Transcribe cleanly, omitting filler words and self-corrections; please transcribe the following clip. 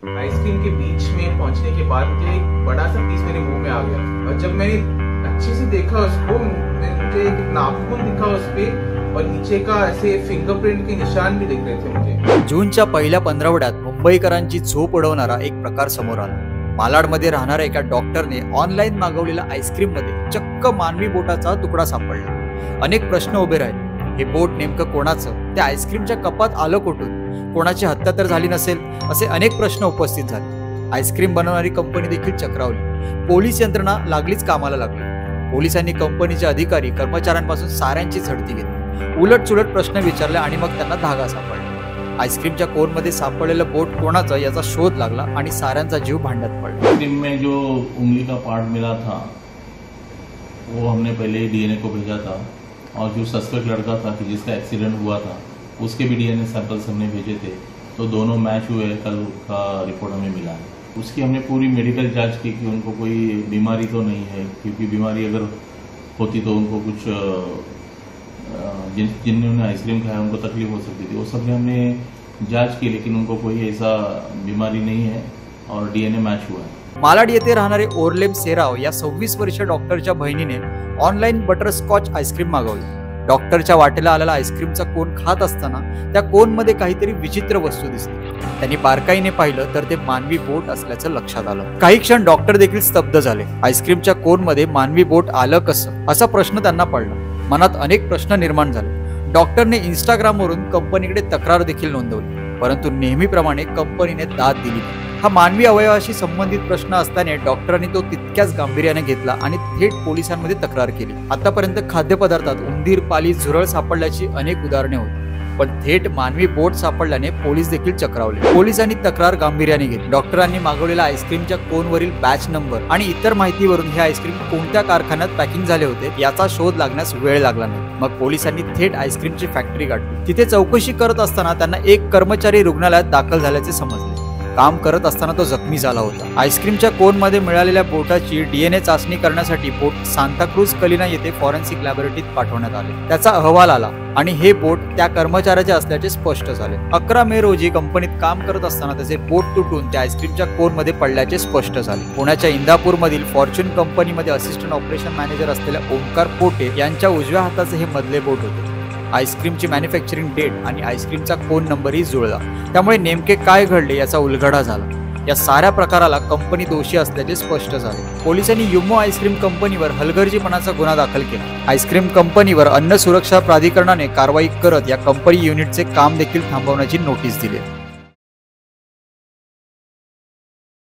Ice cream के beach में पहुंचने के बाद मुझे एक बड़ा सा पीस मेरे मुंह में आ गया और जब मैंने अच्छे से देखा उसको, मुझे एक नाखून दिखा उस पे और नीचे का ऐसे फिंगरप्रिंट के निशान भी दिख रहे थे मुझे। जूनच्या पहिल्या पंधरवड्यात मुंबईकरांची झोप उडवणारा एक प्रकार समोर आला। मालाडमध्ये राहणाऱ्या एका डॉक्टरने ऑनलाईन मागवलेल्या आईस्क्रीम मध्ये चक्क मानवी बोटाचा तुकडा सापडला। अनेक प्रश्न उभे राहिले। हे बोट नेमकं कोणाचं, त्या आईस्क्रीमच्या कपात आलं कुठून, कोणाची हत्या तर झाली नसेल असे अनेक प्रश्न उपस्थित झाले। आईस्क्रीम बनवणारी कंपनी देखील चक्रावली। पोलीस यंत्रणा लागलीच कामाला लागली। पोलिसांनी कंपनीचे अधिकारी कर्मचाऱ्यांपासून साऱ्यांची झडती घेतली, उलट-सुलट प्रश्न विचारले आणि मग त्यांना धागा सापडला। आईस्क्रीमच्या कोनमध्ये सापडलेलं बोट कोणाचं याचा शोध लागला आणि साऱ्यांचा जीव भांड्यात पडला। आइसक्रीम में जो उंगली का पार्ट मिला था वो हमने पहले डीएनए को भेजा था और जो सस्पेक्ट लड़का था कि जिसका एक्सीडेंट हुआ था उसके भी डीएनए सैंपल्स हमने भेजे थे, तो दोनों मैच हुए। कल का रिपोर्ट हमें मिला है। उसकी हमने पूरी मेडिकल जांच की कि उनको कोई बीमारी तो नहीं है, क्योंकि बीमारी अगर होती तो उनको कुछ जिन्होंने आइसक्रीम खाया उनको तकलीफ हो सकती थी। वो सब हमने जांच की, लेकिन उनको कोई ऐसा बीमारी नहीं है और डीएनए मैच हुआ है। मालाड येथे राहणारे ओरलेम सेराव या 26 वर्षीय डॉक्टरच्या बहिणीने ऑनलाईन बटरस्कॉच आईस्क्रीम मागवली। डॉक्टरच्या वाटेला आलेला आईस्क्रीमचा कोन खात असताना त्या कोनमध्ये काहीतरी विचित्र वस्तू दिसली। त्यांनी बारकाईने पाहिलं तर ते मानवी बोट असल्याचं लक्षात आलं। काही क्षण डॉक्टर देखील स्तब्ध झाले। आईस्क्रीमच्या कोनमध्ये मानवी बोट आलं कसं असा प्रश्न त्यांना पडला। मनात अनेक प्रश्न निर्माण झाले। डॉक्टरने इंस्टाग्रामवरून कंपनीकडे तक्रार देखील नोंदवली, परंतु नेहमीप्रमाणे कंपनीने दाद दिली नाही। हा मानवी अवयवाशी संबंधित प्रश्न असल्याने डॉक्टरांनी तो तितक्याच गांभीर्याने घेतला आणि थेट पोलिसांमध्ये तक्रार केली। आतापर्यंत खाद्यपदार्थात उंदीर, पाली, झुरळ सापडल्याची अनेक उदाहरणे होती, पण थेट मानवी बोट सापडल्याने पोलीस देखील चक्रावले। पोलिसांनी तक्रार गांभीर्याने घेतली। डॉक्टरांनी मागवलेल्या आईस्क्रीमच्या कोनवरील बॅच नंबर आणि इतर माहितीवरून हे आईस्क्रीम कोणत्या कारखान्यात पॅकिंग झाले होते याचा शोध लागण्यास वेळ लागला नाही। मग पोलिसांनी थेट आईस्क्रीमची फॅक्टरी गाठली। तिथे चौकशी करत असताना त्यांना एक कर्मचारी रुग्णालयात दाखल झाल्याचे समजले। काम करत असताना तो जखमी झाला होता। आईस्क्रीमच्या कोनमध्ये मिळालेल्या बोटाची डीएनए चाचणी करण्यासाठी बोट सांताक्रूझ कलिना येथे फॉरेन्सिक लॅबोरेटरीत पाठवण्यात आले। त्याचा अहवाल आला आणि हे बोट त्या कर्मचाऱ्याचे असल्याचे स्पष्ट झाले। 11 मे रोजी कंपनीत काम करत असताना त्याचे बोट तुटून त्या आईस्क्रीमच्या कोनमध्ये पडल्याचे स्पष्ट झाले। पुण्याच्या इंदापूरमधील फॉर्च्यून कंपनीमध्ये असिस्टंट ऑपरेशन मॅनेजर असलेल्या ओमकार पोटे यांच्या उजव्या हाताचे हे मधले बोट होते। आईस्क्रीमची मॅन्युफॅक्चरिंग डेट आणि आईस्क्रीमचा कोन नंबरही जुळला, त्यामुळे नेमके काय घडले याचा उलगडा झाला। या साऱ्या प्रकाराला कंपनी दोषी असल्याचे स्पष्ट झाले। पोलिसांनी युमो आईस्क्रीम कंपनीवर हलगर्जीपणाचा गुन्हा दाखल केला। आईस्क्रीम कंपनीवर अन्न सुरक्षा प्राधिकरणाने कारवाई करत या कंपनी युनिटचे काम देखील थांबवण्याची नोटीस दिली।